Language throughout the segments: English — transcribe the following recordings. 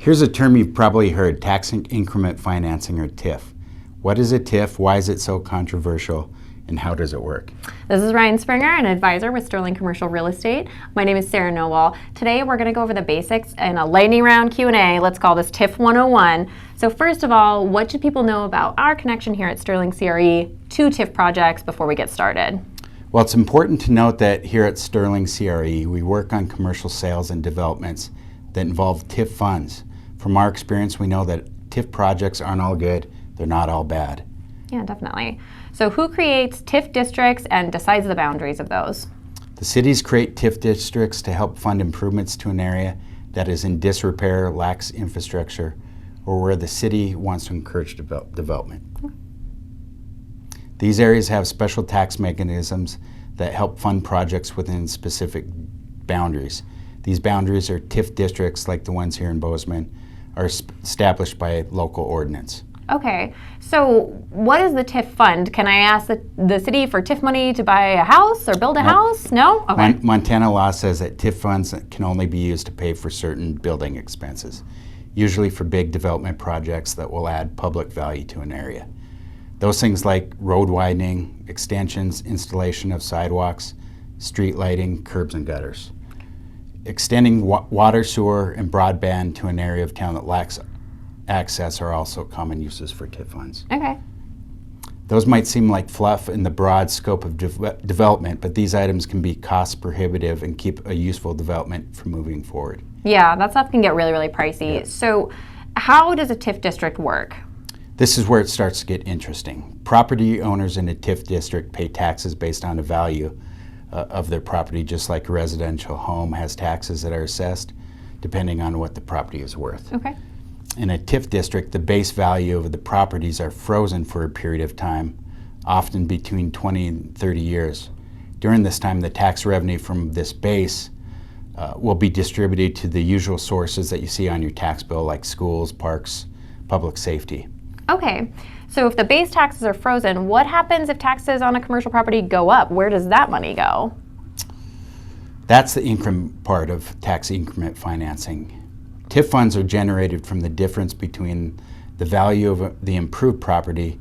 Here's a term you've probably heard, tax increment financing, or TIF. What is a TIF? Why is it so controversial? And how does it work? This is Ryan Springer, an advisor with Sterling Commercial Real Estate. My name is Sarah Nowall. Today we're going to go over the basics in a lightning round Q&A. Let's call this TIF 101. So first of all, what should people know about our connection here at Sterling CRE to TIF projects before we get started? Well, it's important to note that here at Sterling CRE, we work on commercial sales and developments that involve TIF funds. From our experience, we know that TIF projects aren't all good, they're not all bad. Yeah, definitely. So who creates TIF districts and decides the boundaries of those? The cities create TIF districts to help fund improvements to an area that is in disrepair, lacks infrastructure, or where the city wants to encourage development. These areas have special tax mechanisms that help fund projects within specific boundaries. These boundaries are TIF districts, like the ones here in Bozeman, are established by local ordinance. Okay, so what is the TIF fund? Can I ask the city for TIF money to buy a house or build a house? No? Okay. Montana law says that TIF funds can only be used to pay for certain building expenses, usually for big development projects that will add public value to an area. Those things like road widening, extensions, installation of sidewalks, street lighting, curbs and gutters. Extending water, sewer, and broadband to an area of town that lacks access are also common uses for TIF funds. Okay. Those might seem like fluff in the broad scope of development, but these items can be cost prohibitive and keep a useful development from moving forward. Yeah, that stuff can get really, really pricey. Yeah. So how does a TIF district work? This is where it starts to get interesting. Property owners in a TIF district pay taxes based on the value of their property, just like a residential home has taxes that are assessed depending on what the property is worth. Okay. In a TIF district, the base value of the properties are frozen for a period of time, often between 20 and 30 years. During this time, the tax revenue from this base will be distributed to the usual sources that you see on your tax bill, like schools, parks, public safety. Okay, so if the base taxes are frozen, what happens if taxes on a commercial property go up? Where does that money go? That's the increment part of tax increment financing. TIF funds are generated from the difference between the value of the improved property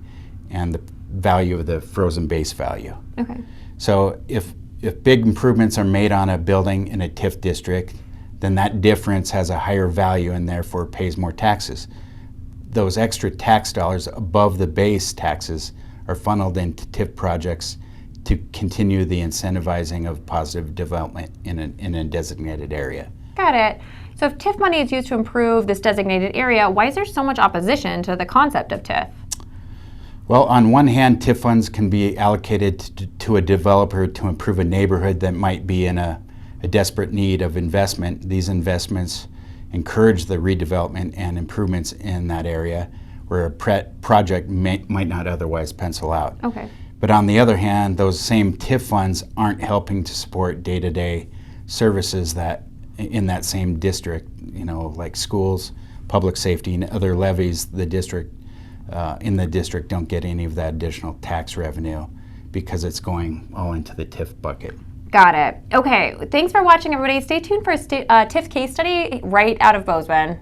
and the value of the frozen base value. Okay. So if big improvements are made on a building in a TIF district, then that difference has a higher value and therefore pays more taxes. Those extra tax dollars above the base taxes are funneled into TIF projects to continue the incentivizing of positive development in a designated area. Got it. So if TIF money is used to improve this designated area, why is there so much opposition to the concept of TIF? Well, on one hand, TIF funds can be allocated to a developer to improve a neighborhood that might be in a desperate need of investment. These investments encourage the redevelopment and improvements in that area where a project might not otherwise pencil out. Okay. But on the other hand, those same TIF funds aren't helping to support day-to-day services that in that same district, like schools, public safety, and other levies. The district in the district don't get any of that additional tax revenue because it's going all into the TIF bucket. Got it. Okay, thanks for watching, everybody. Stay tuned for a TIF case study right out of Bozeman.